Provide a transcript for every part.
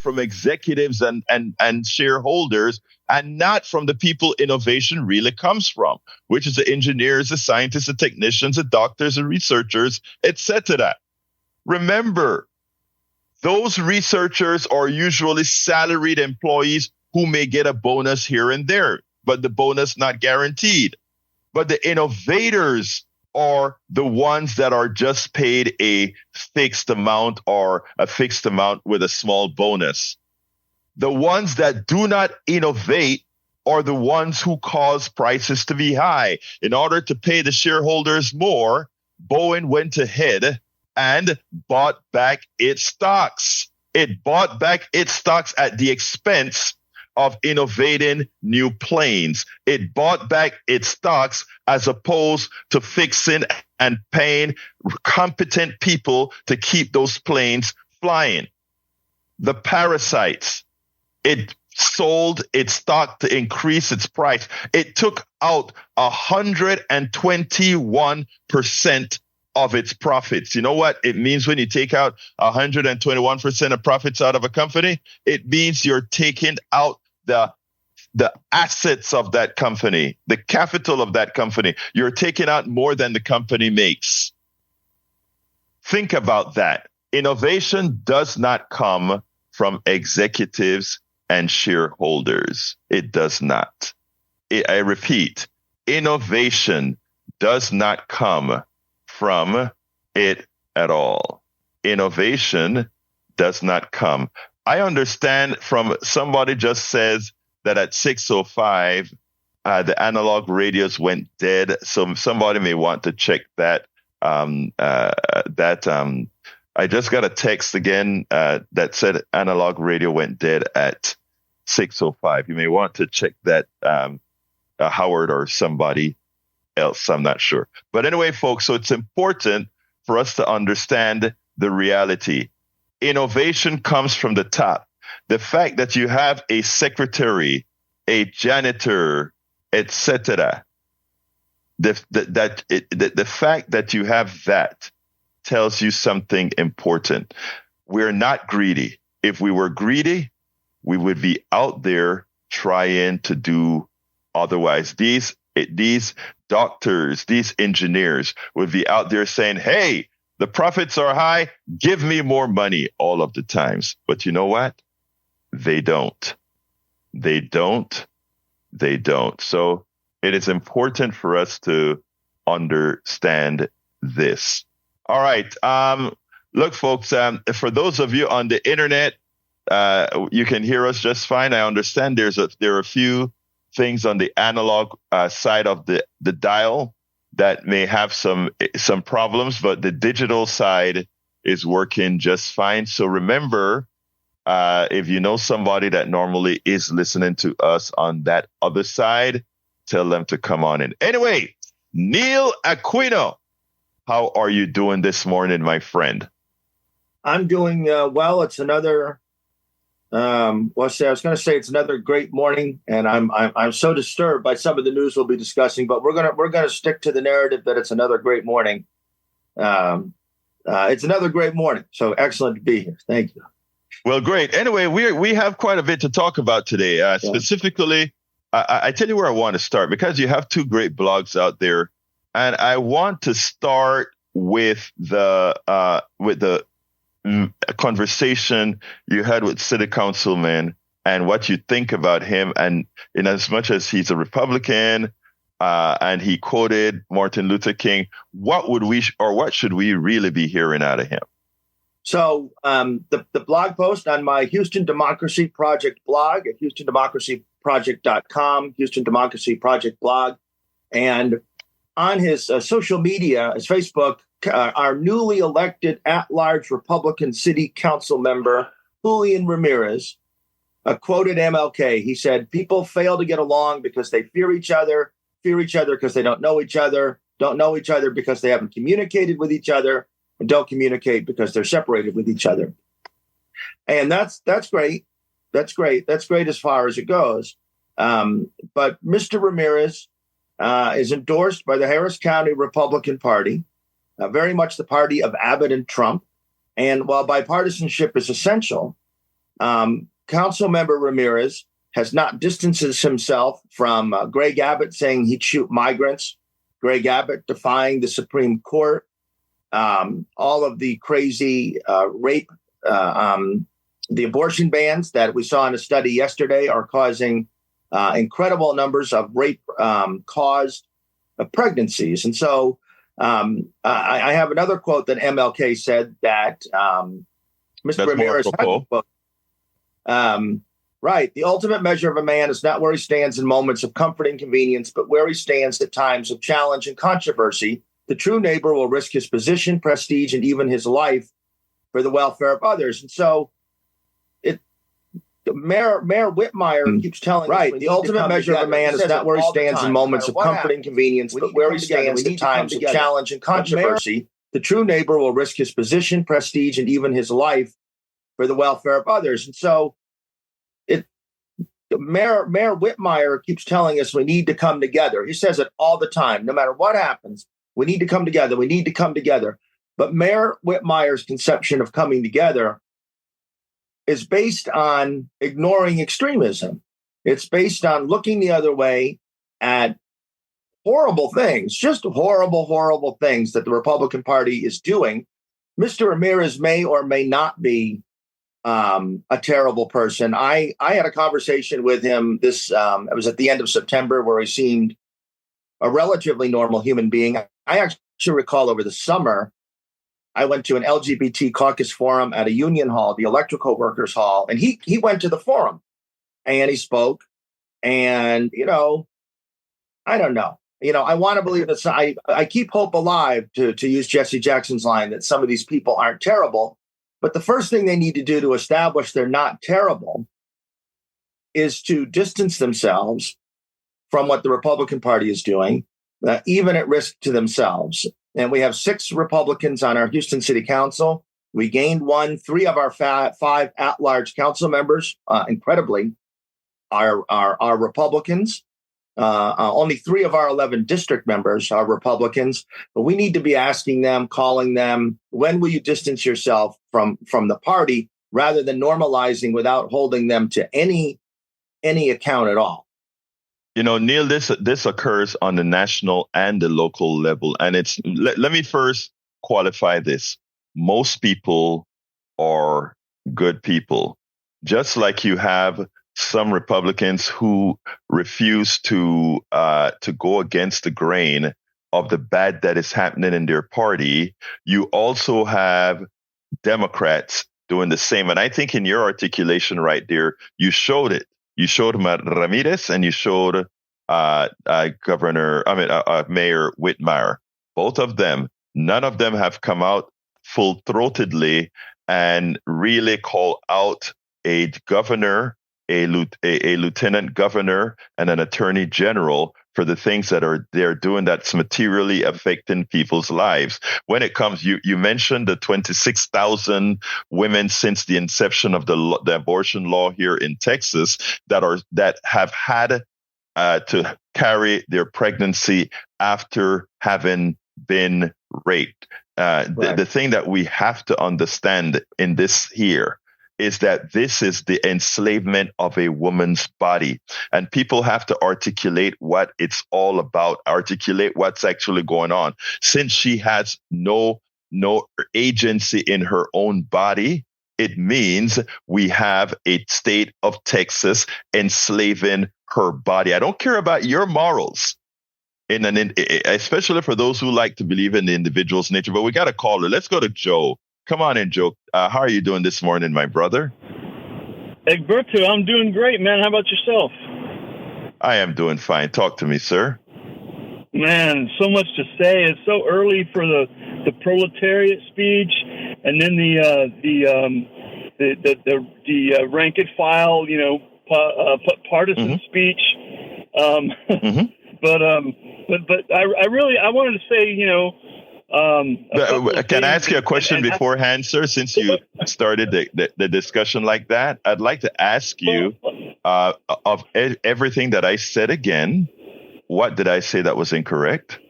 from executives and shareholders, and not from the people innovation really comes from, which is the engineers, the scientists, the technicians, the doctors, the researchers, etc. Remember, those researchers are usually salaried employees who may get a bonus here and there, but the bonus not guaranteed. But the innovators are the ones that are just paid a fixed amount or a fixed amount with a small bonus. The ones that do not innovate are the ones who cause prices to be high. In order to pay the shareholders more, Boeing went ahead and bought back its stocks. It bought back its stocks at the expense of innovating new planes. It bought back its stocks as opposed to fixing and paying competent people to keep those planes flying. The parasites, it sold its stock to increase its price. It took out 121% of its profits. You know what it means when you take out 121% of profits out of a company? It means you're taking out the assets of that company, the capital of that company. You're taking out more than the company makes. Think about that. Innovation does not come from executives and shareholders. It does not. I repeat, innovation does not come from it at all. Innovation does not come. I understand from somebody just says that at 6:05, the analog radios went dead. So somebody may want to check that. I just got a text again that said analog radio went dead at 6:05. You may want to check that, Howard or somebody else. I'm not sure. But anyway, folks, so it's important for us to understand the reality. Innovation comes from the top. The fact that you have a secretary, a janitor, etc., the fact that you have that tells you something important. We're not greedy. If we were greedy, we would be out there trying to do otherwise. These doctors, these engineers would be out there saying, hey, the profits are high, give me more money all of the times. But you know what? They don't. They don't. They don't. So it is important for us to understand this. All right. Look, folks, for those of you on the internet, you can hear us just fine. I understand there are a few things on the analog side of the dial that may have some problems, but the digital side is working just fine. So remember, if you know somebody that normally is listening to us on that other side, tell them to come on in. Anyway, Neil Aquino, how are you doing this morning, my friend? I'm doing well. It's another. I was going to say it's another great morning, and I'm so disturbed by some of the news we'll be discussing. But we're gonna stick to the narrative that it's another great morning. It's another great morning. So excellent to be here. Thank you. Well, great. Anyway, we have quite a bit to talk about today. Specifically, I tell you where I want to start because you have two great blogs out there, and I want to start with the conversation you had with City Councilman and what you think about him. And in as much as he's a Republican and he quoted Martin Luther King, what should we really be hearing out of him? So the blog post on my Houston Democracy Project blog at HoustonDemocracyProject.com, Houston Democracy Project blog, and on his social media, his Facebook, our newly elected at-large Republican City Council member, Julian Ramirez, quoted MLK. He said, people fail to get along because they fear each other because they don't know each other because they haven't communicated with each other, and don't communicate because they're separated with each other. And that's great. That's great. That's great as far as it goes. But Mr. Ramirez is endorsed by the Harris County Republican Party, very much the party of Abbott and Trump. And while bipartisanship is essential, Council member Ramirez has not distanced himself from Greg Abbott saying he'd shoot migrants, Greg Abbott defying the Supreme Court, all of the crazy rape, the abortion bans that we saw in a study yesterday are causing incredible numbers of rape caused pregnancies. And so I have another quote that MLK said that Mr. Ramirez had a quote. Right. The ultimate measure of a man is not where he stands in moments of comfort and convenience, but where he stands at times of challenge and controversy. The true neighbor will risk his position, prestige, and even his life for the welfare of others. And so Mayor Whitmire keeps telling us, right, the ultimate measure of a man is not where he stands in moments of comfort and convenience, but where he stands at times of challenge and controversy. The true neighbor will risk his position, prestige, and even his life for the welfare of others. And so Mayor Whitmire keeps telling us we need to come together. He says it all the time. No matter what happens, we need to come together. We need to come together. But Mayor Whitmire's conception of coming together is based on ignoring extremism. It's based on looking the other way at horrible things, just horrible, horrible things that the Republican Party is doing. Mr. Ramirez may or may not be a terrible person. I had a conversation with him it was at the end of September, where he seemed a relatively normal human being. I actually recall over the summer, I went to an LGBT caucus forum at a union hall, the Electrical Workers Hall, and he went to the forum and he spoke. And, I don't know. I want to believe that I keep hope alive, to use Jesse Jackson's line, that some of these people aren't terrible. But the first thing they need to do to establish they're not terrible is to distance themselves from what the Republican Party is doing, even at risk to themselves. And we have 6 Republicans on our Houston City Council. We gained 1. 3 of our 5 at-large council members, incredibly, are Republicans. Only 3 of our 11 district members are Republicans. But we need to be asking them, calling them, when will you distance yourself from the party, rather than normalizing without holding them to any account at all. Neil, this occurs on the national and the local level. And let me first qualify this. Most people are good people. Just like you have some Republicans who refuse to go against the grain of the bad that is happening in their party, you also have Democrats doing the same. And I think in your articulation right there, you showed it. You showed Ramirez and you showed Mayor Whitmire. Both of them, none of them have come out full-throatedly and really call out a governor, a lieutenant governor, and an attorney general for the things that they're doing that's materially affecting people's lives. When it comes, you mentioned the 26,000 women since the inception of the abortion law here in Texas that have had to carry their pregnancy after having been raped. Right. The thing that we have to understand in this here is that this is the enslavement of a woman's body. And people have to articulate what it's all about, articulate what's actually going on. Since she has no agency in her own body, it means we have a state of Texas enslaving her body. I don't care about your morals, especially for those who like to believe in the individual's nature, but we got to call her. Let's go to Joe. Come on in, Joe. How are you doing this morning, my brother? Egberto, I'm doing great, man. How about yourself? I am doing fine. Talk to me, sir. Man, so much to say. It's so early for the proletariat speech, and then the rank and file, partisan speech. But I wanted to say, can I ask you a question beforehand, sir? Since you started the discussion like that, I'd like to ask you of everything that I said again, what did I say that was incorrect?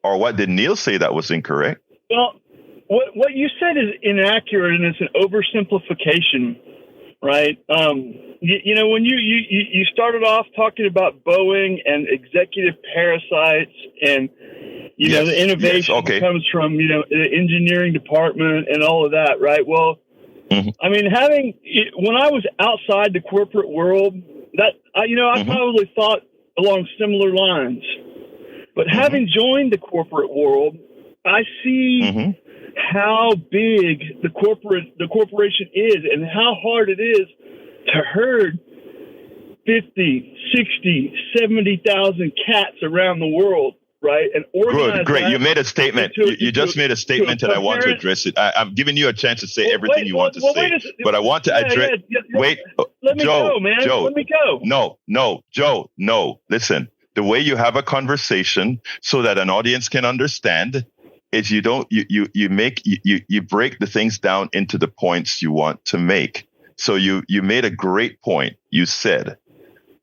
Or what did Neil say that was incorrect? Well, what you said is inaccurate, and it's an oversimplification right? When you started off talking about Boeing and executive parasites, and the innovation comes from the engineering department and all of that, right? Well, I mean, when I was outside the corporate world, that I probably thought along similar lines, but having joined the corporate world, I see how big the corporation is and how hard it is to herd 50, 60, 70,000 cats around the world, right? And organize. Great. You made a statement. You just made a statement, and I want to address it. I'm giving you a chance to say everything you want to say, but I want to address. Wait, let me go, man. Let me go. No, Joe. No, listen. The way you have a conversation so that an audience can understand is you break the things down into the points you want to make. So you made a great point. You said,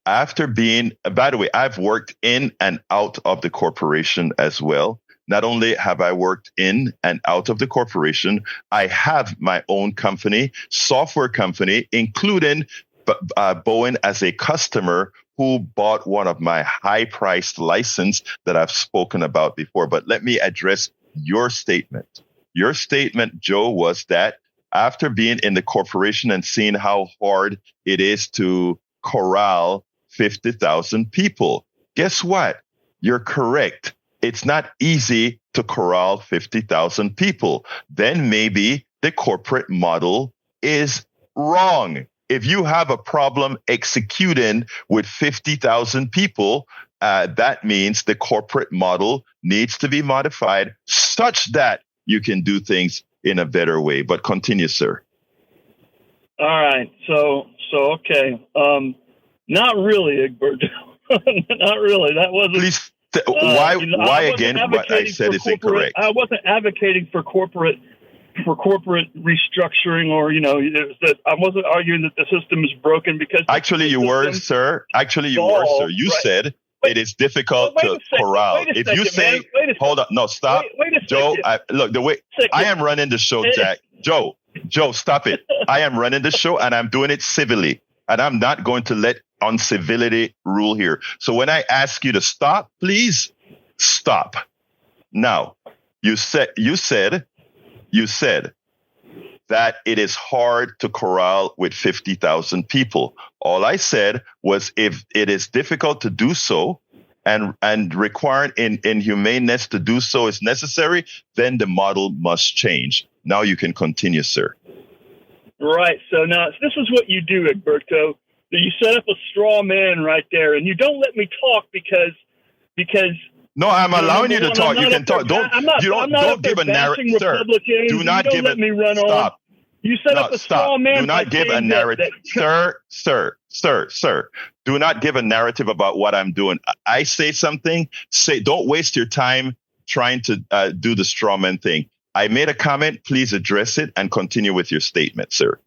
after being, by the way, I've worked in and out of the corporation as well. Not only have I worked in and out of the corporation, I have my own company, software company, including Boeing as a customer who bought one of my high-priced license that I've spoken about before. But let me address your statement. Your statement, Joe, was that after being in the corporation and seeing how hard it is to corral 50,000 people, guess what? You're correct. It's not easy to corral 50,000 people. Then maybe the corporate model is wrong. If you have a problem executing with 50,000 people, that means the corporate model needs to be modified such that you can do things in a better way. But continue, sir. All right. So okay. Not really, Egbert. Not really. That wasn't. Please. Why again? What I said is incorrect. I wasn't advocating for corporate restructuring, or I wasn't arguing that the system is broken because. Actually, you were, sir. You said it is difficult to corral. If you say, hold on, no, stop, Joe. Look, the way I am running the show, Jack. Joe, stop it. I am running the show and I'm doing it civilly, and I'm not going to let uncivility rule here. So when I ask you to stop, please stop. Now, you said that it is hard to corral with 50,000 people. All I said was if it is difficult to do so and required in humaneness to do so is necessary, then the model must change. Now you can continue, sir. Right. So now this is what you do, Egberto. You set up a straw man right there, and you don't let me talk because. No, I'm allowing you to talk. You can talk. Don't give a narrative, sir. Do not give it. Stop. You set up a straw man. Do not give a narrative, sir. Do not give a narrative about what I'm doing. I say something. Don't waste your time trying to do the straw man thing. I made a comment. Please address it and continue with your statement, sir.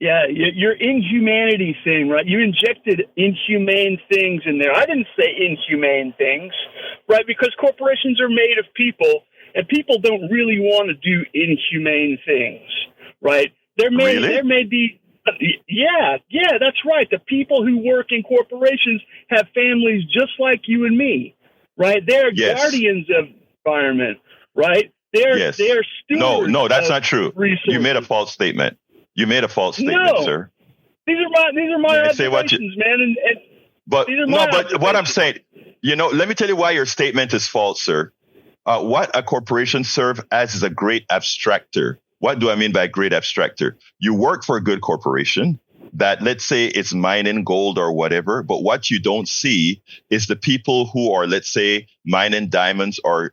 Yeah, your inhumanity thing, right? You injected inhumane things in there. I didn't say inhumane things, right? Because corporations are made of people, and people don't really want to do inhumane things, right? There may be, yeah, that's right. The people who work in corporations have families just like you and me, right? They're guardians of the environment, right? They're stewards. No, that's not true. Resources. You made a false statement. Sir. These are my observations, man. But what I'm saying, let me tell you why your statement is false, sir. What a corporation serves as is a great abstractor. What do I mean by great abstractor? You work for a good corporation that, let's say, it's mining gold or whatever, but what you don't see is the people who are, let's say, mining diamonds or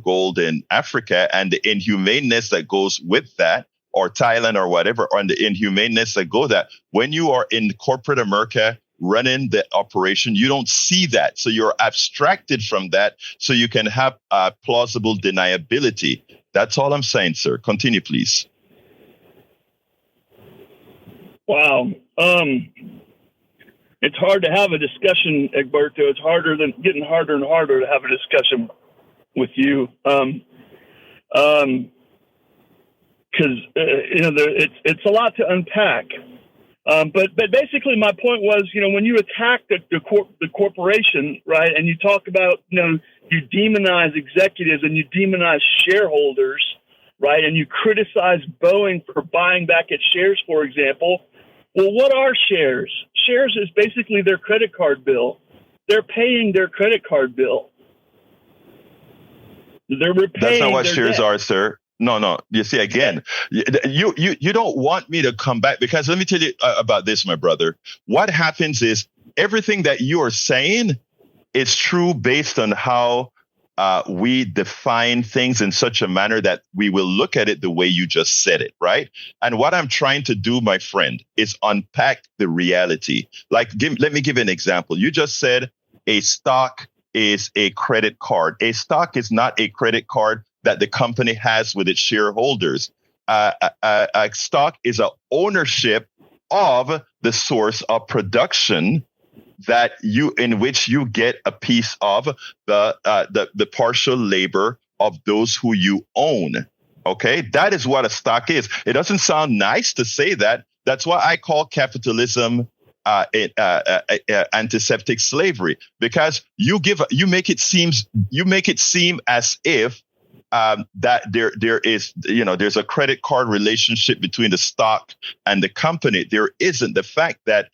gold in Africa, and the inhumaneness that goes with that, or Thailand or whatever, or the inhumaneness that go that. When you are in corporate America running the operation, you don't see that. So you're abstracted from that so you can have plausible deniability. That's all I'm saying, sir. Continue, please. Wow. It's hard to have a discussion, Egberto. It's getting harder and harder to have a discussion with you. Because it's a lot to unpack, But basically, my point was, when you attack the corporation, right, and you talk about, you demonize executives and you demonize shareholders, right, and you criticize Boeing for buying back its shares, for example. Well, what are shares? Shares is basically their credit card bill. They're paying their credit card bill. They're repaying. That's not what their shares debt. are, sir. No. You see, again, you don't want me to come back, because let me tell you about this, my brother. What happens is everything that you are saying is true based on how we define things in such a manner that we will look at it the way you just said it, right? And what I'm trying to do, my friend, is unpack the reality. Like, let me give you an example. You just said a stock is a credit card. A stock is not a credit card that the company has with its shareholders. A stock is an ownership of the source of production in which you get a piece of the partial labor of those who you own. Okay, that is what a stock is. It doesn't sound nice to say that. That's why I call capitalism antiseptic slavery, because you make it seem as if that there is, there's a credit card relationship between the stock and the company. There isn't. The fact that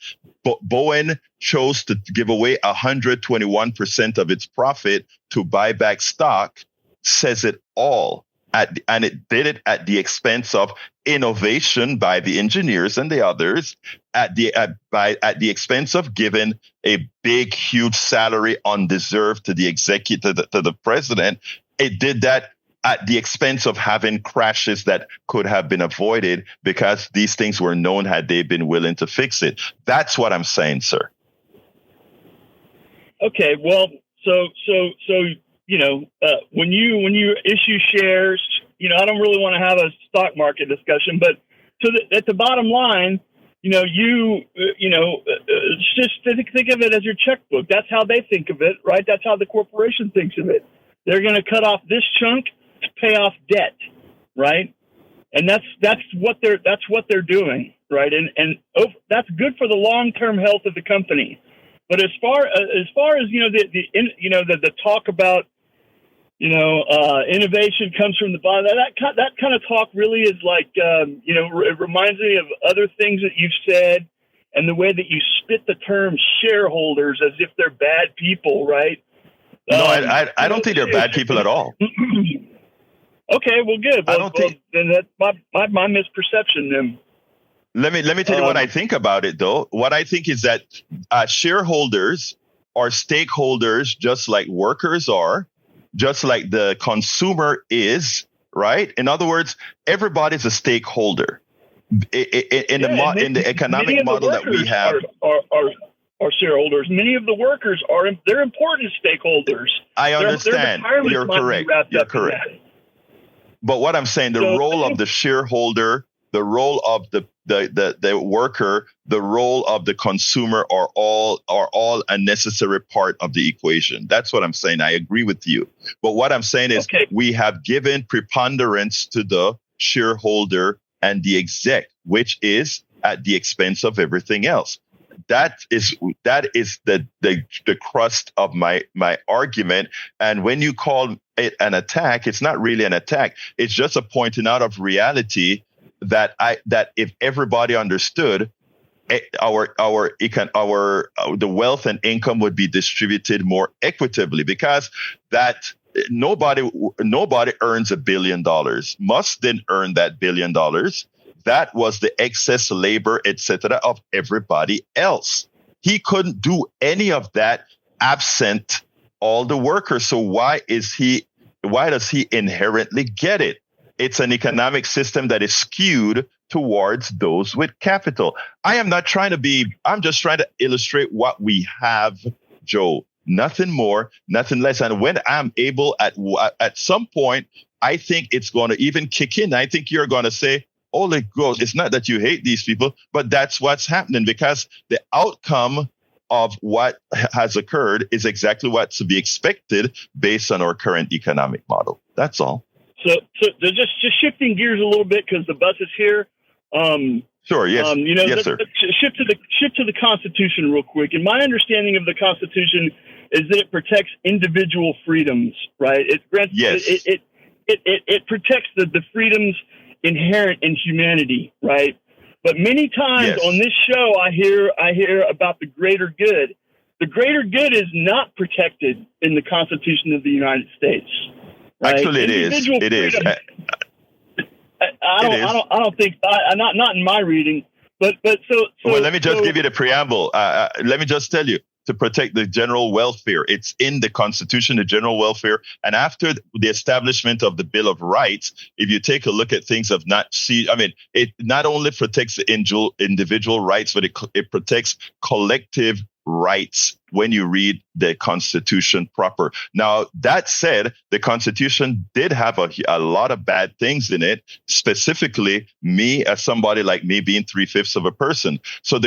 Boeing chose to give away 121% of its profit to buy back stock says it all. And it did it at the expense of innovation by the engineers and the others, at the expense of giving a big, huge salary undeserved to the executive, to the president. It did that at the expense of having crashes that could have been avoided because these things were known had they been willing to fix it. That's what I'm saying, sir. Okay, well, so when you issue shares, I don't really want to have a stock market discussion, but at the bottom line, just think of it as your checkbook. That's how they think of it, right? That's how the corporation thinks of it. They're going to cut off this chunk to pay off debt, right? And that's what they're doing, right? And that's good for the long-term health of the company. But as far as the talk about innovation comes from the bottom, that kind of talk really is like it reminds me of other things that you've said, and the way that you spit the term shareholders as if they're bad people, right? No, I don't think they're bad people at all. Okay, well, good. Then that's my misperception then. Let me tell you what I think about it, though. What I think is that shareholders are stakeholders, just like workers are, just like the consumer is, right? In other words, everybody's a stakeholder in the economic model that we have. Are shareholders. Many of the workers they're important stakeholders. I understand. You're correct. You're correct. But what I'm saying, the role of the shareholder, the role of the worker, the role of the consumer are all a necessary part of the equation. That's what I'm saying. I agree with you. But what I'm saying is we have given preponderance to the shareholder and the exec, which is at the expense of everything else. That is the crust of my argument. And when you call it an attack, it's not really an attack. It's just a pointing out of reality that if everybody understood, the wealth and income would be distributed more equitably, because that nobody earns $1 billion. Musk didn't earn that $1 billion. That was the excess labor, etc., of everybody else. He couldn't do any of that absent all the workers. So why does he inherently get it? It's an economic system that is skewed towards those with capital. I'm just trying to illustrate what we have, Joe. Nothing more, nothing less. And when I'm able at some point, I think it's going to even kick in. I think you're going to say, holy ghost, it's not that you hate these people, but that's what's happening, because the outcome of what has occurred is exactly what's to be expected based on our current economic model. That's all. So just shifting gears a little bit, because the bus is here. Sure. Yes. Yes, sir. Shift to the Constitution real quick. And my understanding of the Constitution is that it protects individual freedoms, right? It grants, it protects the freedoms inherent in humanity, right? But many times on this show, I hear about the greater good. The greater good is not protected in the Constitution of the United States. Right? Actually, it is. It is. I don't think not in my reading, but so. Well, let me just give you the preamble. Let me just tell you, to protect the general welfare, it's in the Constitution, the general welfare. And after the establishment of the Bill of Rights, if you take a look at things it not only protects the individual rights, but it protects collective rights when you read the Constitution proper. Now, that said, the Constitution did have a lot of bad things in it, specifically me as somebody like me being 3/5 of a person. So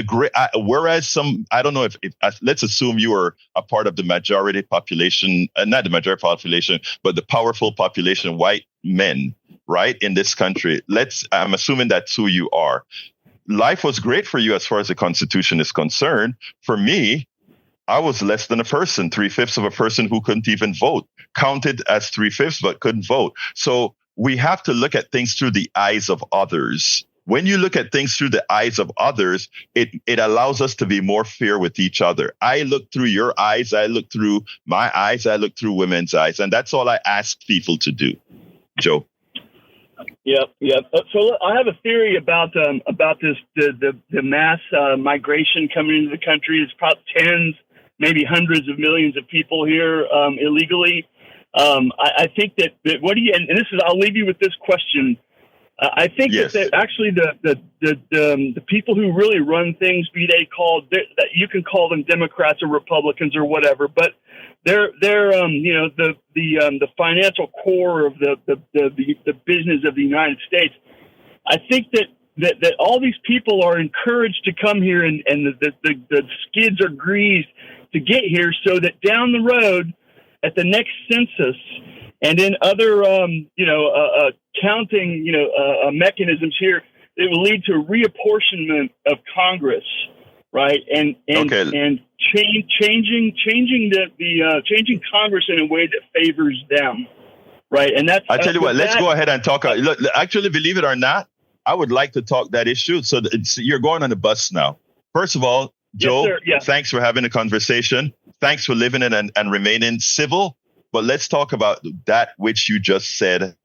whereas I don't know if let's assume you are a part of the majority population, not the majority population, but the powerful population, white men, right, in this country. I'm assuming that's who you are. Life was great for you as far as the Constitution is concerned. For me, I was less than a person, 3/5 of a person who couldn't even vote, counted as 3/5 but couldn't vote. So we have to look at things through the eyes of others. When you look at things through the eyes of others, it allows us to be more fair with each other. I look through your eyes, I look through my eyes, I look through women's eyes, and that's all I ask people to do. Joe. Yep. So I have a theory about this the mass migration coming into the country. It's probably tens, maybe hundreds of millions of people here illegally. I think that what do you? And this is, I'll leave you with this question. I think that actually the people who really run things, be they called, that you can call them Democrats or Republicans or whatever, but they're the financial core of the business of the United States. I think that all these people are encouraged to come here and the skids are greased to get here, so that down the road at the next census and in other counting mechanisms here, it will lead to reapportionment of Congress, right? And changing Congress in a way that favors them, right? And that's. I tell you what. Let's go ahead and talk. Actually, believe it or not, I would like to talk that issue. So you're going on the bus now. First of all, Joe, thanks for having a conversation. Thanks for living in and remaining civil. But let's talk about that which you just said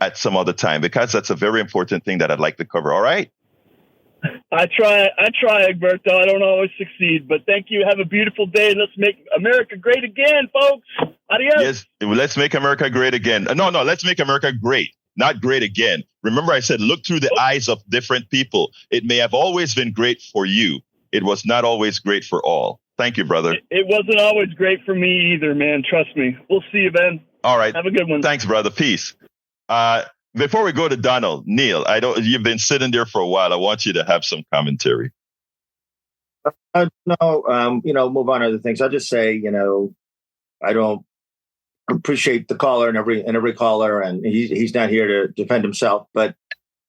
at some other time, because that's a very important thing that I'd like to cover. All right? I try, Egberto. I don't always succeed, but thank you. Have a beautiful day. Let's make America great again, folks. Adios. Yes, let's make America great again. No, let's make America great, not great again. Remember, I said, look through the eyes of different people. It may have always been great for you. It was not always great for all. Thank you, brother. It wasn't always great for me either, man. Trust me. We'll see you, Ben. All right. Have a good one. Thanks, brother. Peace. Before we go to Donald, Neil, you've been sitting there for a while. I want you to have some commentary. Move on to other things. I'll just say, I don't appreciate the caller and every caller, and he's not here to defend himself, but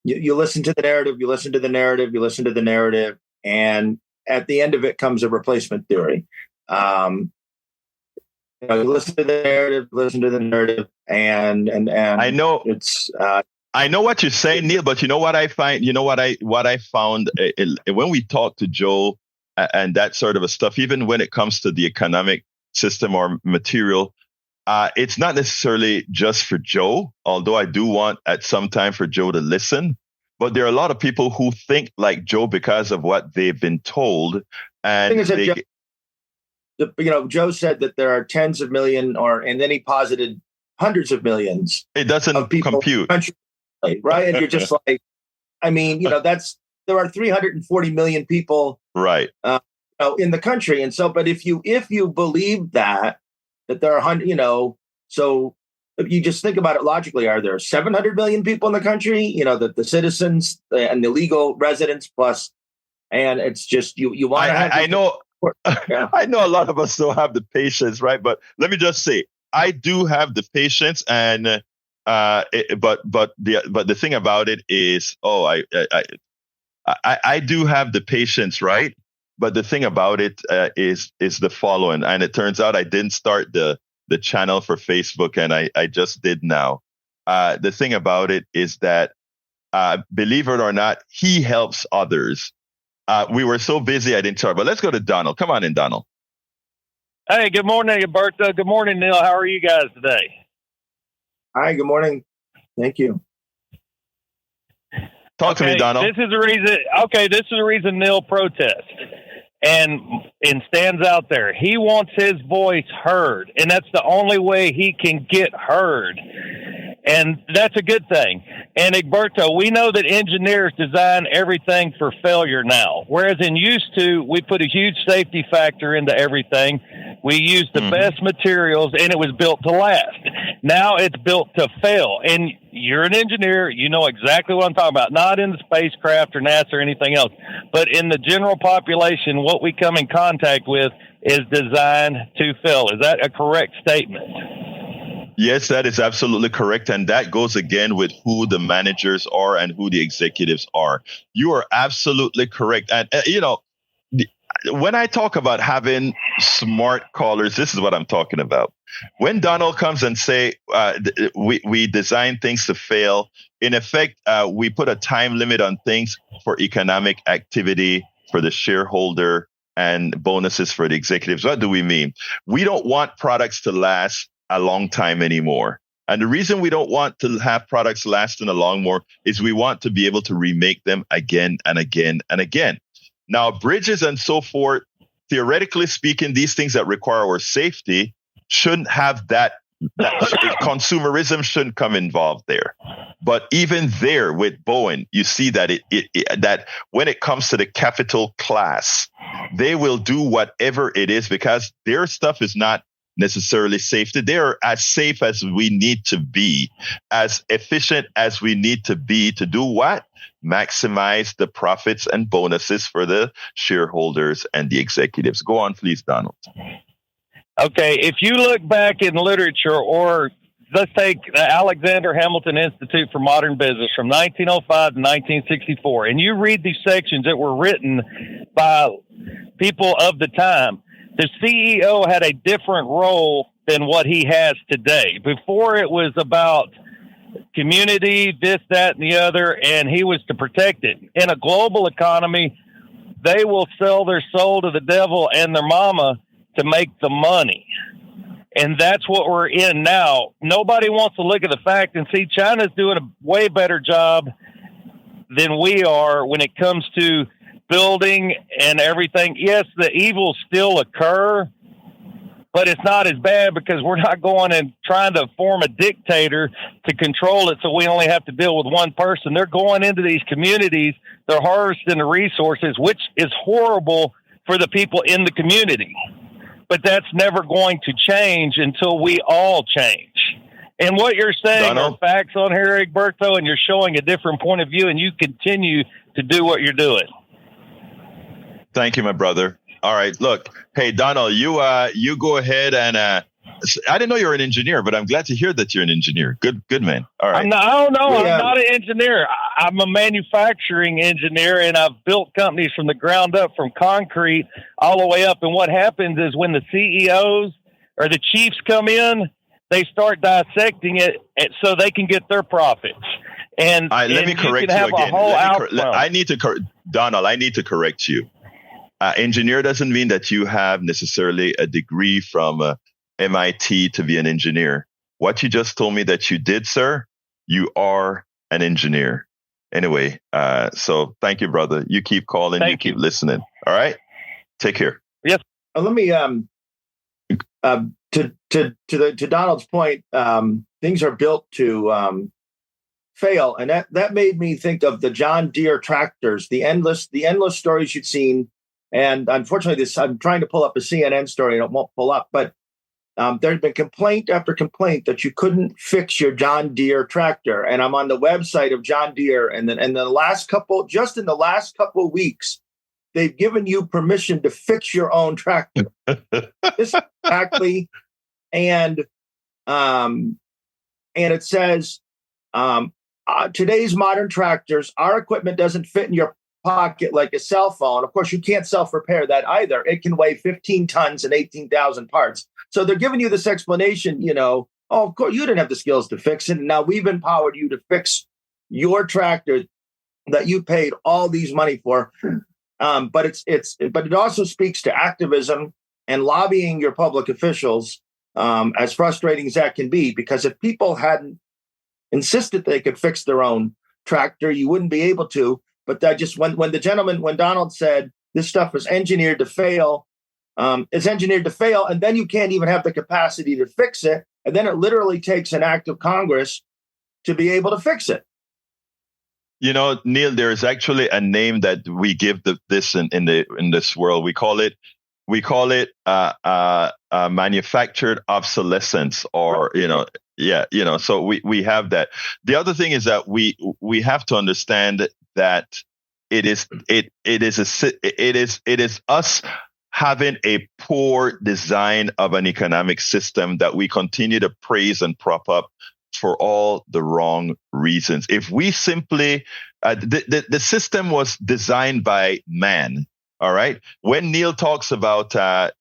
you listen to the narrative, you listen to the narrative, and at the end of it comes a replacement theory. You listen to the narrative, and I know it's. I know what you're saying, Neil, but you know what I find. You know what I found when we talk to Joe and that sort of a stuff. Even when it comes to the economic system or material, it's not necessarily just for Joe. Although I do want at some time for Joe to listen. But there are a lot of people who think like Joe because of what they've been told. And Joe said that there are tens of millions, and then he posited hundreds of millions. It doesn't compute, right? And you're just like, there are 340 million people, right, in the country, and so. But if you believe that there are so. You just think about it logically. Are there 700 million people in the country? The citizens and the legal residents plus, and it's just you want to have. I know. Yeah. I know a lot of us don't have the patience, right? But let me just say, I do have the patience, and but the thing about it is, I I do have the patience, right? But the thing about it is the following, and it turns out I didn't start the channel for Facebook, and I just did now. The thing about it is that, believe it or not, he helps others. We were so busy I didn't start, but let's go to Donald. Come on in, Donald. Hey, good morning, Bertha. Good morning, Neil. How are you guys today? Hi, good morning. Thank you. Talk to me, Donald. This is the reason Neil protests and stands out there. He wants his voice heard, and that's the only way he can get heard. And that's a good thing. And Egberto, we know that engineers design everything for failure now, whereas in used to, we put a huge safety factor into everything. We used the best materials, and it was built to last. Now it's built to fail. And you're an engineer. You know exactly what I'm talking about, not in the spacecraft or NASA or anything else, but in the general population, what we come in contact with is designed to fail. Is that a correct statement? Yes, that is absolutely correct. And that goes again with who the managers are and who the executives are. You are absolutely correct. And, when I talk about having smart callers, this is what I'm talking about. When Donald comes and say, we design things to fail, in effect, we put a time limit on things for economic activity, for the shareholder, and bonuses for the executives. What do we mean? We don't want products to last a long time anymore. And the reason we don't want to have products lasting a long more is we want to be able to remake them again and again and again. Now, bridges and so forth, theoretically speaking, these things that require our safety shouldn't have that consumerism shouldn't come involved there. But even there with Boeing, you see that that when it comes to the capital class, they will do whatever it is because their stuff is not necessarily safe. They're as safe as we need to be, as efficient as we need to be to do what? Maximize the profits and bonuses for the shareholders and the executives. Go on, please, Donald. Okay, if you look back in literature, or let's take the Alexander Hamilton Institute for Modern Business from 1905 to 1964, and you read these sections that were written by people of the time, the CEO had a different role than what he has today. Before, it was about community, this, that, and the other, and he was to protect it. In a global economy, they will sell their soul to the devil and their mama to make the money. And that's what we're in now. Nobody wants to look at the fact and see China's doing a way better job than we are when it comes to building and everything. Yes, the evils still occur, but it's not as bad because we're not going and trying to form a dictator to control it so we only have to deal with one person. They're going into these communities, they're harvesting the resources, which is horrible for the people in the community. But that's never going to change until we all change. And what you're saying are facts on here, Egberto, and you're showing a different point of view, and you continue to do what you're doing. Thank you, my brother. All right, look, hey, Donald, you go ahead and I didn't know you were an engineer, but I'm glad to hear that you're an engineer. Good man. All right. I'm not an engineer. I'm a manufacturing engineer, and I've built companies from the ground up, from concrete all the way up. And what happens is when the CEOs or the chiefs come in, they start dissecting it so they can get their profits. And let me correct you again. Donald, I need to correct you. Engineer doesn't mean that you have necessarily a degree from MIT to be an engineer. What you just told me that you did, sir, you are an engineer. Anyway, so thank you, brother. You keep calling, keep listening. All right? Take care. Yes. Let me to Donald's point, things are built to fail, and that made me think of the John Deere tractors, the endless stories you've seen. And unfortunately, I'm trying to pull up a CNN story and it won't pull up, but there's been complaint after complaint that you couldn't fix your John Deere tractor. And I'm on the website of John Deere, and then in the last couple of weeks, they've given you permission to fix your own tractor. Exactly. And it says, today's modern tractors, our equipment doesn't fit in your pocket like a cell phone. Of course, you can't self-repair that either. It can weigh 15 tons and 18,000 parts. So they're giving you this explanation, oh, of course, you didn't have the skills to fix it. And now we've empowered you to fix your tractor that you paid all these money for. But it also speaks to activism and lobbying your public officials, as frustrating as that can be, because if people hadn't insisted they could fix their own tractor, you wouldn't be able to. But that just when Donald said this stuff was engineered to fail, it's engineered to fail, and then you can't even have the capacity to fix it. And then it literally takes an act of Congress to be able to fix it. Neil, there is actually a name that we give this in this world. We call it manufactured obsolescence, or So we have that. The other thing is that we have to understand that it is us having a poor design of an economic system that we continue to praise and prop up for all the wrong reasons. If we simply, the system was designed by man. All right. When Neil talks about the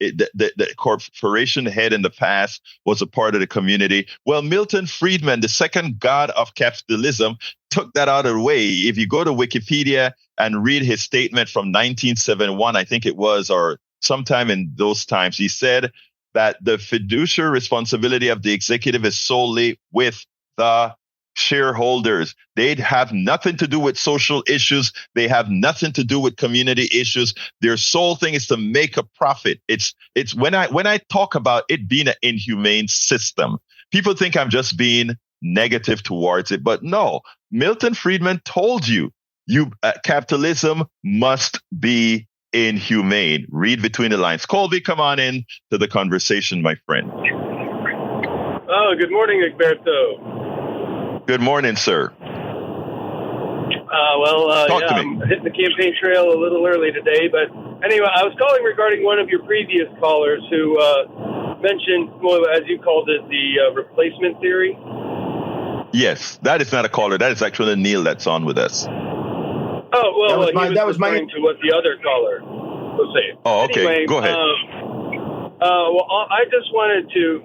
corporation head in the past was a part of the community, well, Milton Friedman, the second god of capitalism, took that out of the way. If you go to Wikipedia and read his statement from 1971, I think it was, or sometime in those times, he said that the fiduciary responsibility of the executive is solely with the shareholders. They'd have nothing to do with social issues. They have nothing to do with community issues. Their sole thing is to make a profit. It's when I talk about it being an inhumane system, people think I'm just being negative towards it, but no. Milton Friedman told you capitalism must be inhumane. Read between the lines. Colby, come on in to the conversation, my friend. Oh, good morning, Egberto. Good morning, sir. Talk to me. I'm hitting the campaign trail a little early today, but anyway, I was calling regarding one of your previous callers who mentioned, well, as you called it, the replacement theory. Yes, that is not a caller. That is actually Neil that's on with us. Oh, well, that was referring to what the other caller was saying. Oh, okay. Anyway, go ahead. I just wanted to,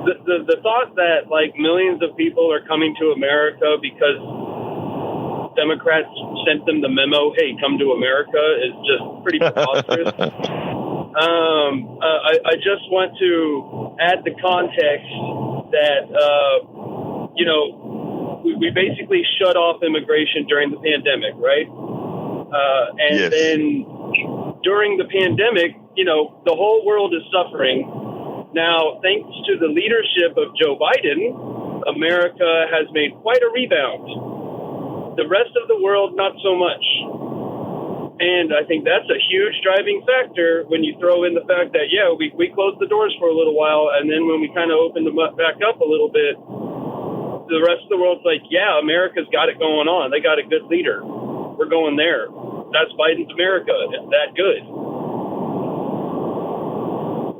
the thought that, millions of people are coming to America because Democrats sent them the memo, hey, come to America, is just pretty preposterous. I just want to add the context that, we basically shut off immigration during the pandemic, right? And yes. Then during the pandemic, the whole world is suffering. Now, thanks to the leadership of Joe Biden, America has made quite a rebound. The rest of the world, not so much. And I think that's a huge driving factor when you throw in the fact that, we closed the doors for a little while, and then when we kind of opened them back up a little bit, the rest of the world's like, America's got it going on. They got a good leader. We're going there. That's Biden's America. It's that good.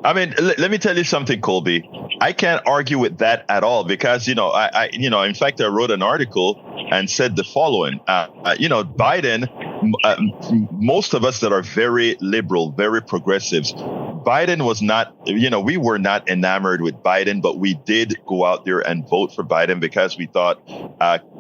I mean, let me tell you something, Colby. I can't argue with that at all because, in fact, I wrote an article and said the following. Biden, most of us that are very liberal, very progressives, Biden was not, we were not enamored with Biden, but we did go out there and vote for Biden because we thought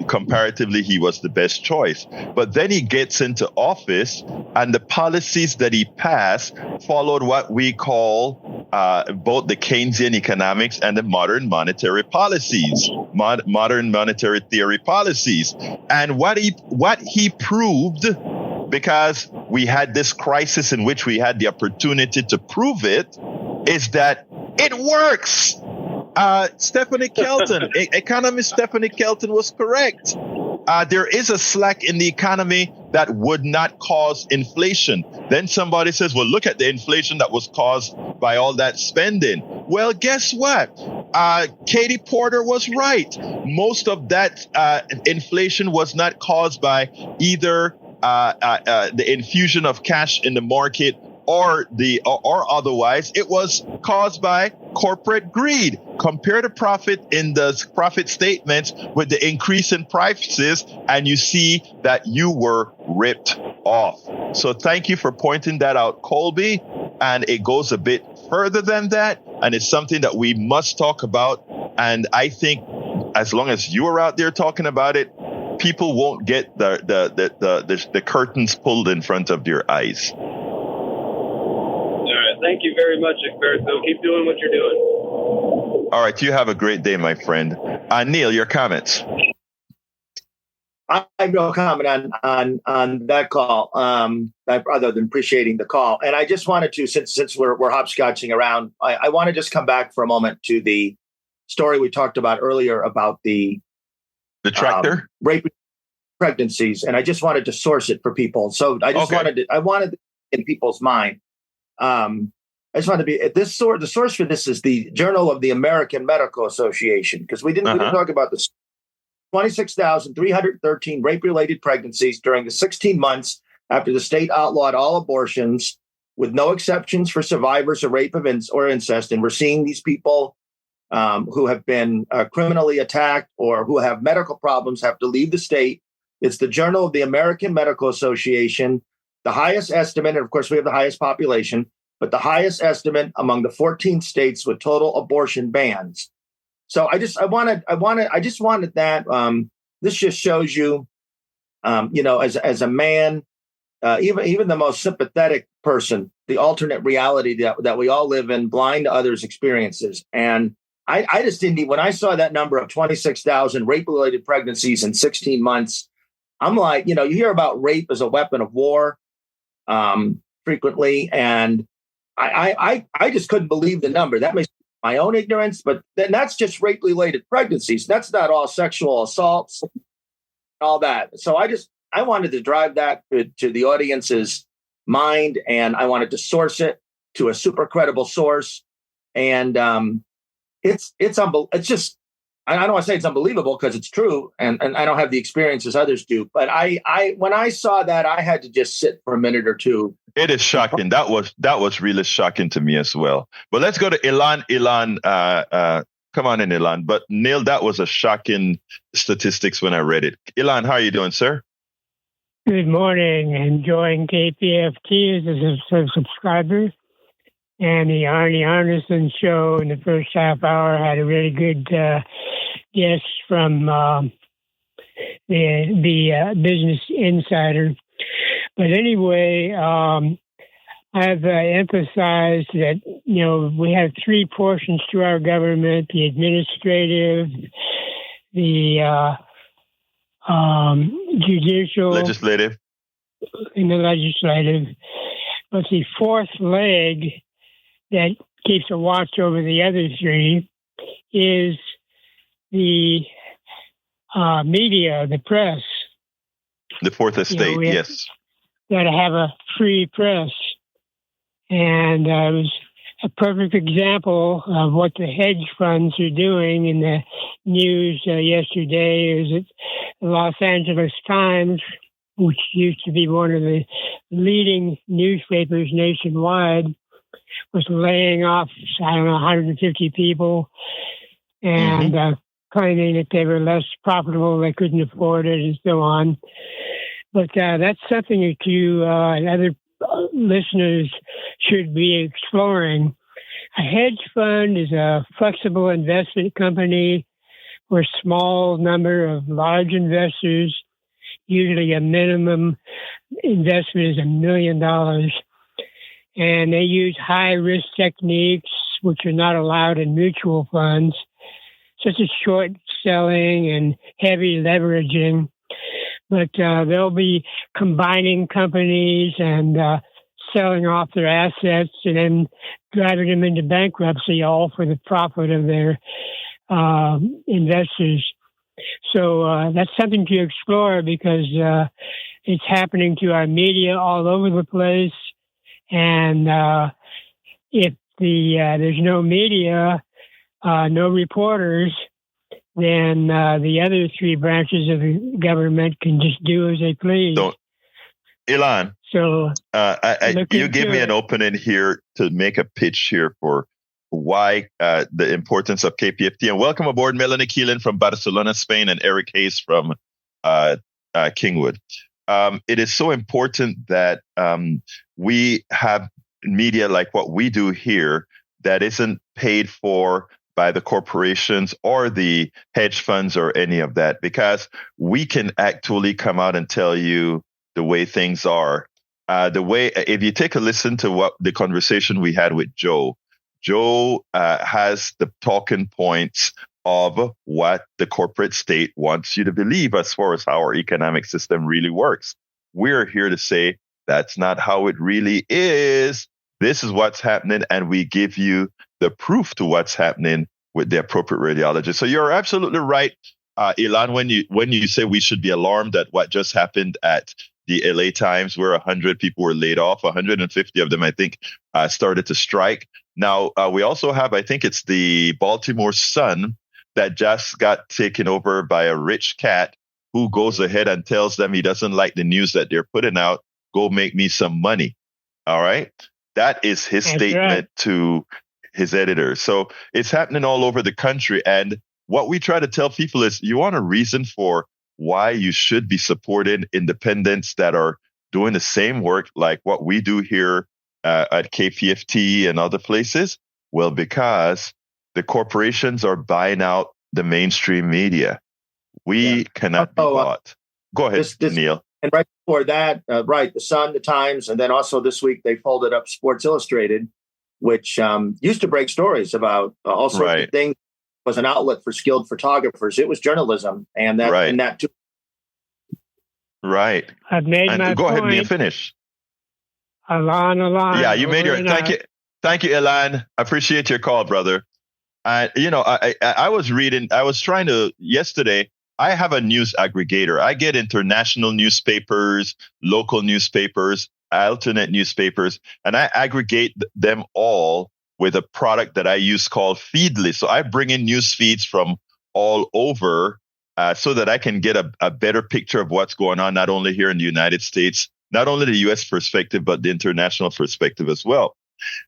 comparatively he was the best choice. But then he gets into office and the policies that he passed followed what we call both the Keynesian economics and the modern monetary policies, modern monetary theory policies. And what he proved, because we had this crisis in which we had the opportunity to prove it, is that it works. Stephanie Kelton, economist Stephanie Kelton was correct. There is a slack in the economy that would not cause inflation. Then somebody says, well, look at the inflation that was caused by all that spending. Well, guess what? Katie Porter was right. Most of that inflation was not caused by either the infusion of cash in the market or otherwise, it was caused by corporate greed. Compare the profit in the profit statements with the increase in prices, and you see that you were ripped off. So thank you for pointing that out, Colby. And it goes a bit further than that, and it's something that we must talk about. And I think as long as you are out there talking about it, people won't get the curtains pulled in front of their eyes. All right. Thank you very much, Egberto. Keep doing what you're doing. All right. You have a great day, my friend. Neil, your comments. I have no comment on that call, other than appreciating the call. And I just wanted to, since we're hopscotching around, I want to just come back for a moment to the story we talked about earlier about the tractor rape pregnancies, and I just wanted to source it for people. So I just wanted it in people's mind. I just wanted to be the source for this is the Journal of the American Medical Association, because we didn't talk about this. 26,313 rape-related pregnancies during the 16 months after the state outlawed all abortions, with no exceptions for survivors of rape or incest. And we're seeing these people who have been criminally attacked or who have medical problems have to leave the state. It's the Journal of the American Medical Association, the highest estimate, and of course we have the highest population, but the highest estimate among the 14 states with total abortion bans. So I just wanted that. This just shows you, as a man, even the most sympathetic person, the alternate reality that we all live in, blind to others' experiences. And I just didn't even, when I saw that number of 26,000 rape-related pregnancies in 16 months, I'm like, you hear about rape as a weapon of war frequently, and I just couldn't believe the number. That makes my own ignorance, but then that's just rape-related pregnancies. That's not all sexual assaults, all that. So I wanted to drive that to the audience's mind, and I wanted to source it to a super credible source. And it's just, I don't want to say it's unbelievable because it's true, and I don't have the experience as others do. But when I saw that, I had to just sit for a minute or two. It is shocking. That was really shocking to me as well. But let's go to Ilan. Ilan, come on in, Ilan. But Neil, that was a shocking statistics when I read it. Ilan, how are you doing, sir? Good morning. Enjoying KPFT as a subscriber. And the Arnie Arneson show in the first half hour had a really good guest from the Business Insider. But anyway, I've emphasized that, we have three portions to our government: the administrative, the judicial, legislative, and the legislative. But the fourth leg that keeps a watch over the other three is the media, the press. The fourth estate, yes. Got to have a free press. And it was a perfect example of what the hedge funds are doing in the news yesterday. Is that the Los Angeles Times, which used to be one of the leading newspapers nationwide, was laying off, 150 people, and claiming that they were less profitable, they couldn't afford it, and so on. But that's something that you and other listeners should be exploring. A hedge fund is a flexible investment company where a small number of large investors, usually a minimum investment is $1 million, and they use high-risk techniques which are not allowed in mutual funds, such as short selling and heavy leveraging. But they'll be combining companies and selling off their assets and then driving them into bankruptcy, all for the profit of their investors. So that's something to explore because it's happening to our media all over the place. And if there's no media, no reporters, then the other three branches of the government can just do as they please. So, Ilan, So you gave me an opening here to make a pitch here for why the importance of KPFT. And welcome aboard, Melanie Keelan from Barcelona, Spain, and Eric Hayes from Kingwood. It is so important that we have media like what we do here that isn't paid for by the corporations or the hedge funds or any of that, because we can actually come out and tell you the way things are. If you take a listen to what the conversation we had with Joe has the talking points of what the corporate state wants you to believe as far as how our economic system really works. We're here to say that's not how it really is. This is what's happening, and we give you the proof to what's happening with the appropriate radiologist. So you're absolutely right, Ilan, when you say we should be alarmed at what just happened at the LA Times, where 100 people were laid off. 150 of them, I think, started to strike. Now, we also have, I think it's the Baltimore Sun that just got taken over by a rich cat who goes ahead and tells them he doesn't like the news that they're putting out. Go make me some money. All right. That is his statement to his editor. So it's happening all over the country. And what we try to tell people is you want a reason for why you should be supporting independents that are doing the same work like what we do here at KPFT and other places. Well, because the corporations are buying out the mainstream media. We cannot be bought. Go ahead, Neil. And right before that, the Sun, the Times, and then also this week they folded up Sports Illustrated, which used to break stories about all sorts of things. It was an outlet for skilled photographers. It was journalism, and that too. Right. I've made my go point. Ahead, Neil, finish. Alan. Yeah, you made your. Thank you, Elan. I appreciate your call, brother. I was reading. I was trying to yesterday. I have a news aggregator. I get international newspapers, local newspapers, alternate newspapers, and I aggregate them all with a product that I use called Feedly. So I bring in news feeds from all over so that I can get a better picture of what's going on, not only here in the United States, not only the U.S. perspective, but the international perspective as well.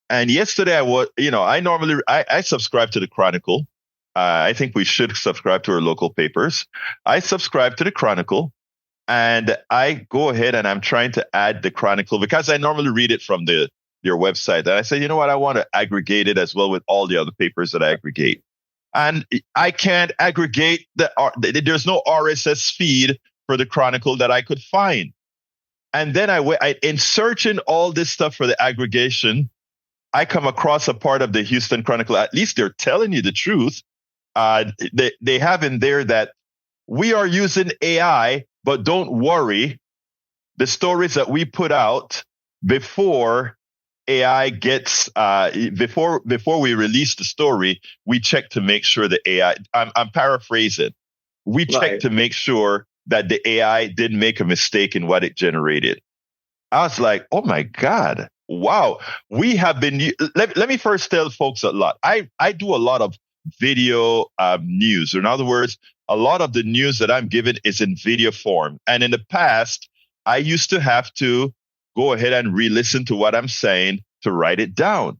And yesterday I subscribe to the Chronicle. I think we should subscribe to our local papers. I subscribe to the Chronicle, and I go ahead and I'm trying to add the Chronicle because I normally read it from their website. And I say, you know what? I want to aggregate it as well with all the other papers that I aggregate. And I can't aggregate there's no RSS feed for the Chronicle that I could find. And then in searching all this stuff for the aggregation, I come across a part of the Houston Chronicle. At least they're telling you the truth. They have in there that we are using AI, but don't worry. The stories that we put out before AI gets, before we release the story, we check to make sure the AI, I'm paraphrasing. We check to make sure that the AI didn't make a mistake in what it generated. I was like, oh my God, wow. We have been, let me first tell folks a lot. I do a lot of video news. In other words, a lot of the news that I'm given is in video form. And in the past, I used to have to go ahead and re-listen to what I'm saying to write it down.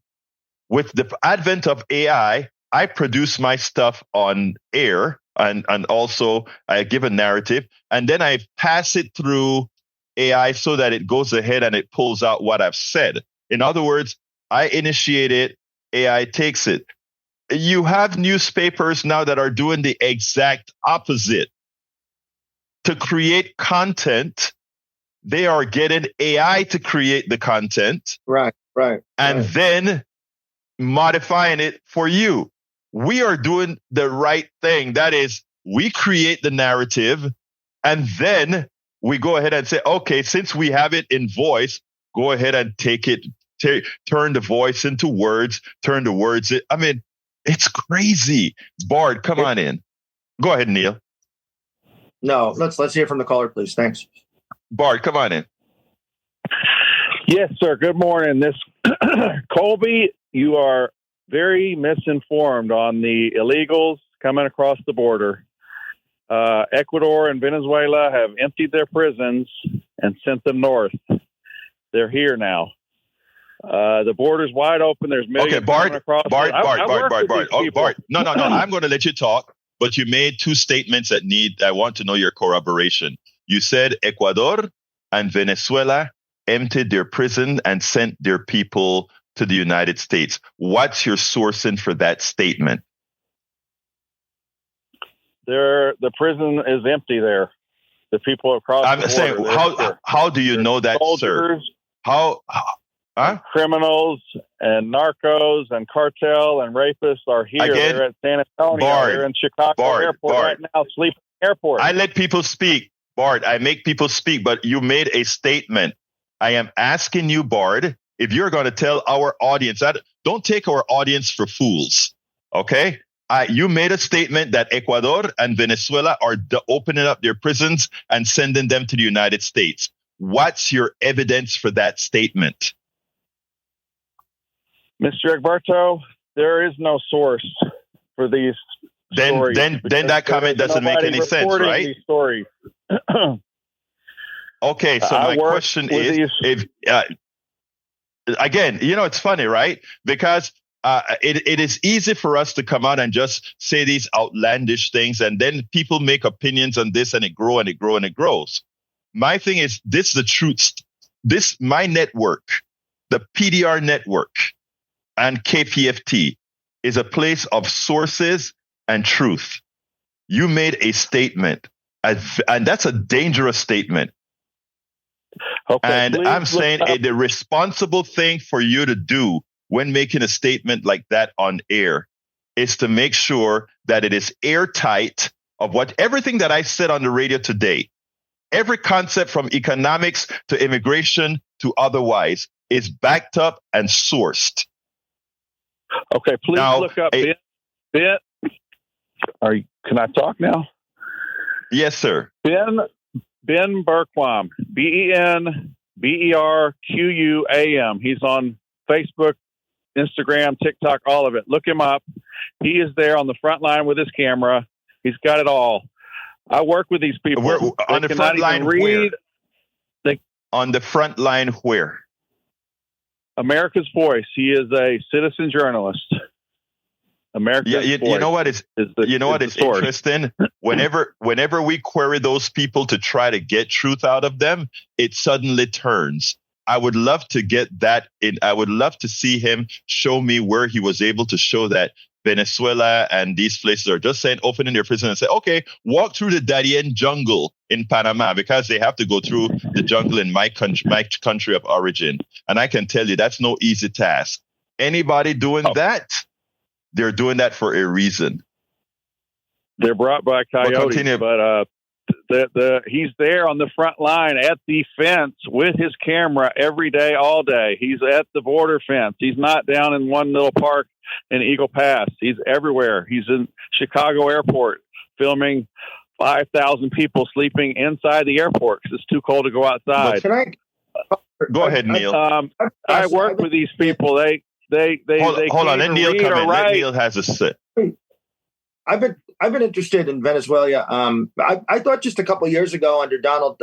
With the advent of AI, I produce my stuff on air and also I give a narrative and then I pass it through AI so that it goes ahead and it pulls out what I've said. In other words, I initiate it, AI takes it. You have newspapers now that are doing the exact opposite. To create content, they are getting AI to create the content. Right. And then modifying it for you. We are doing the right thing. That is, we create the narrative and then we go ahead and say, okay, since we have it in voice, go ahead and turn the voice into words, turn the words. It's crazy. Bard, come on in. Go ahead, Neil. No, let's hear from the caller, please. Thanks. Bard, come on in. Yes, sir. Good morning. Colby, you are very misinformed on the illegals coming across the border. Ecuador and Venezuela have emptied their prisons and sent them north. They're here now. The border's wide open. There's millions coming across. Bart. No. I'm going to let you talk, but you made two statements I want to know your corroboration. You said Ecuador and Venezuela emptied their prison and sent their people to the United States. What's your sourcing for that statement? The prison is empty there. The people across the border. I'm saying, how do you know that, soldiers, sir? Criminals and narcos and cartel and rapists are here. Again, they're at San Antonio. They're in Chicago Airport right now, sleeping in the airport. I let people speak, Bart. I make people speak, but you made a statement. I am asking you, Bart, if you're going to tell our audience that, don't take our audience for fools, okay? You made a statement that Ecuador and Venezuela are opening up their prisons and sending them to the United States. What's your evidence for that statement? Mr. Egberto, there is no source for these stories. Then that comment doesn't make any sense, right? These stories. Okay, so my question is, again, it's funny, right? Because it is easy for us to come out and just say these outlandish things, and then people make opinions on this, and it grows and it grows and it grows. My thing is, this is the truth. My network, the PDR network, and KPFT is a place of sources and truth. You made a statement, and that's a dangerous statement. Okay, and I'm saying the responsible thing for you to do when making a statement like that on air is to make sure that it is airtight of everything that I said on the radio today. Every concept from economics to immigration to otherwise is backed up and sourced. Okay, please look up Ben. Can I talk now? Yes, sir. Ben Berquam, BenBerquam. He's on Facebook, Instagram, TikTok, all of it. Look him up. He is there on the front line with his camera. He's got it all. I work with these people. On the front line where? On the front line where? America's Voice. He is a citizen journalist. America's Voice. You know what is interesting? Whenever we query those people to try to get truth out of them, it suddenly turns. I would love to get that in. I would love to see him show me where he was able to show that Venezuela and these places are just saying opening their prison and say, okay, walk through the Darien jungle in Panama, because they have to go through the jungle in my country of origin. And I can tell you that's no easy task. Anybody doing that, they're doing that for a reason. They're brought by coyotes, but he's there on the front line at the fence with his camera every day, all day. He's at the border fence. He's not down in one little park in Eagle Pass. He's everywhere. He's in Chicago Airport filming 5,000 people sleeping inside the airport because it's too cold to go outside. Go ahead, Neil. I work with these people. They hold on. Let Neil come in. Let Neil has a sit. I've been interested in Venezuela. I thought just a few years ago under Donald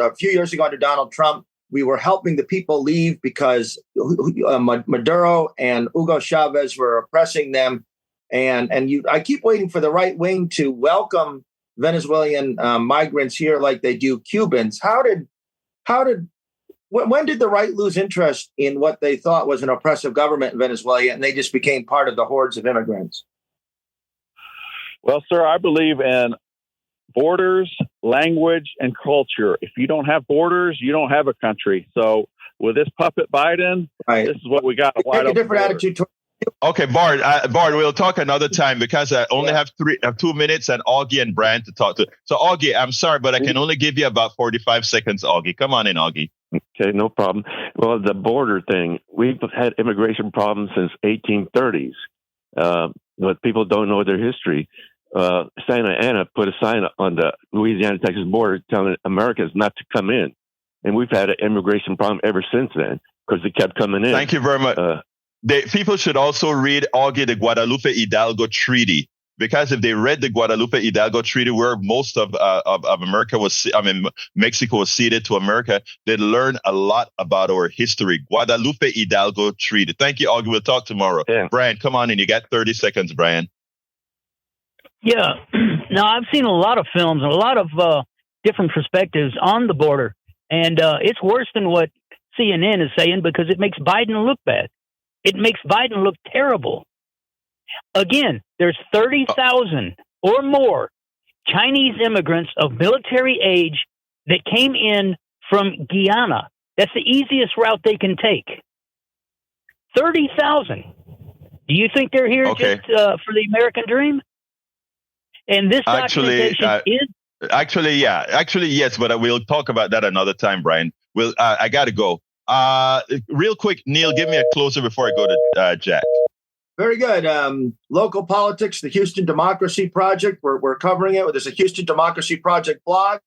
Trump, we were helping the people leave because Maduro and Hugo Chavez were oppressing them, I keep waiting for the right wing to welcome Venezuelan migrants here like they do Cubans. When did the right lose interest in what they thought was an oppressive government in Venezuela, and they just became part of the hordes of immigrants? Well, sir, I believe in borders, language, and culture. If you don't have borders, you don't have a country. So with this puppet Biden, This is what we got. Take a different attitude. Okay, Bart, we'll talk another time because I only have 2 minutes and Augie and Brian to talk to. So Augie, I'm sorry, but I can only give you about 45 seconds, Augie. Come on in, Augie. Okay, no problem. Well, the border thing, we've had immigration problems since 1830s, but people don't know their history. Santa Ana put a sign on the Louisiana-Texas border telling Americans not to come in. And we've had an immigration problem ever since then because they kept coming in. Thank you very much. People should also read, Augie, the Guadalupe Hidalgo Treaty. because if they read the Guadalupe Hidalgo Treaty, where most of America was, Mexico was ceded to America, they'd learn a lot about our history. Guadalupe Hidalgo Treaty. Thank you, Augie. We'll talk tomorrow. Yeah. Brian, come on in. You got 30 seconds, Brian. Yeah. Now, I've seen a lot of films and a lot of different perspectives on the border, and it's worse than what CNN is saying because it makes Biden look bad. It makes Biden look terrible. Again, there's 30,000 or more Chinese immigrants of military age that came in from Guyana. That's the easiest route they can take. 30,000. Do you think they're here just for the American dream? And this documentation is... Actually, yes, but we'll talk about that another time, Brian. I got to go. Real quick, Neil, give me a closer before I go to Jack. Very good. Local politics, the Houston Democracy Project. We're covering it. There's a Houston Democracy Project blog.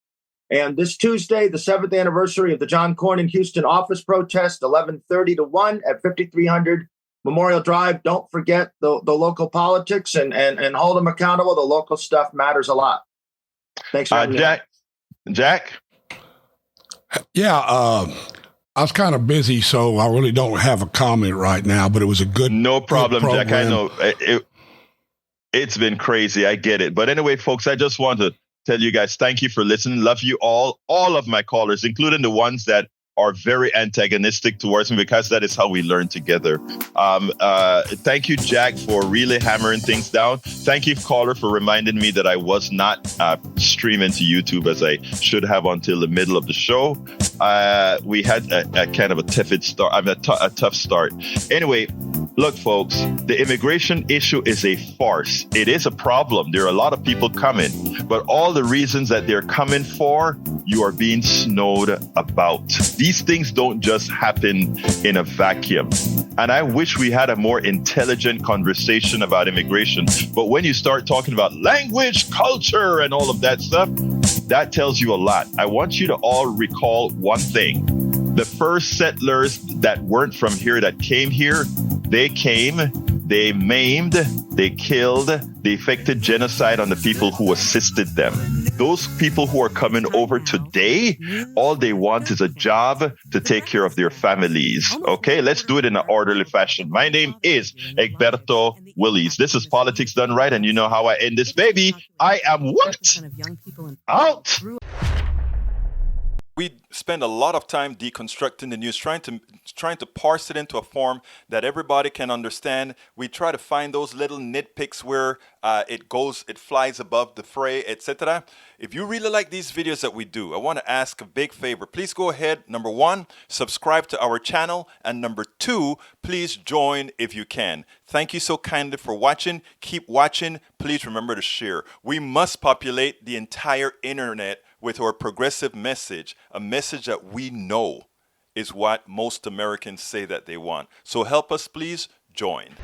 And this Tuesday, the 7th anniversary of the John Cornyn Houston office protest, 11:30 to 1 at 5300 Memorial Drive. Don't forget the local politics and hold them accountable. The local stuff matters a lot. Thanks for having me. Jack? Yeah, I was kind of busy, so I really don't have a comment right now, but it was a good No problem, good Jack. I know it's been crazy. I get it. But anyway, folks, I just want to tell you guys, thank you for listening. Love you all of my callers, including the ones that are very antagonistic towards me, because that is how we learn together. Thank you, Jack, for really hammering things down. Thank you, caller, for reminding me that I was not streaming to YouTube as I should have until the middle of the show. We had a kind of a tepid start, a tough start. Anyway, look, folks, the immigration issue is a farce. It is a problem. There are a lot of people coming, but all the reasons that they're coming for, you are being snowed about. These things don't just happen in a vacuum. And I wish we had a more intelligent conversation about immigration. But when you start talking about language, culture, and all of that stuff, that tells you a lot. I want you to all recall one thing. The first settlers that weren't from here, that came here, they came, they maimed, they killed, they effected genocide on the people who assisted them. Those people who are coming over today, all they want is a job to take care of their families. Okay, let's do it in an orderly fashion. My name is Egberto Willies. This is Politics Done Right, and you know how I end this, baby. I am what? Out. We spend a lot of time deconstructing the news, trying to parse it into a form that everybody can understand. We try to find those little nitpicks where it flies above the fray, etc. If you really like these videos that we do, I want to ask a big favor. Please go ahead. Number 1, subscribe to our channel. And number 2, please join if you can. Thank you so kindly for watching. Keep watching. Please remember to share. We must populate the entire internet with our progressive message, a message that we know is what most Americans say that they want. So help us, please join.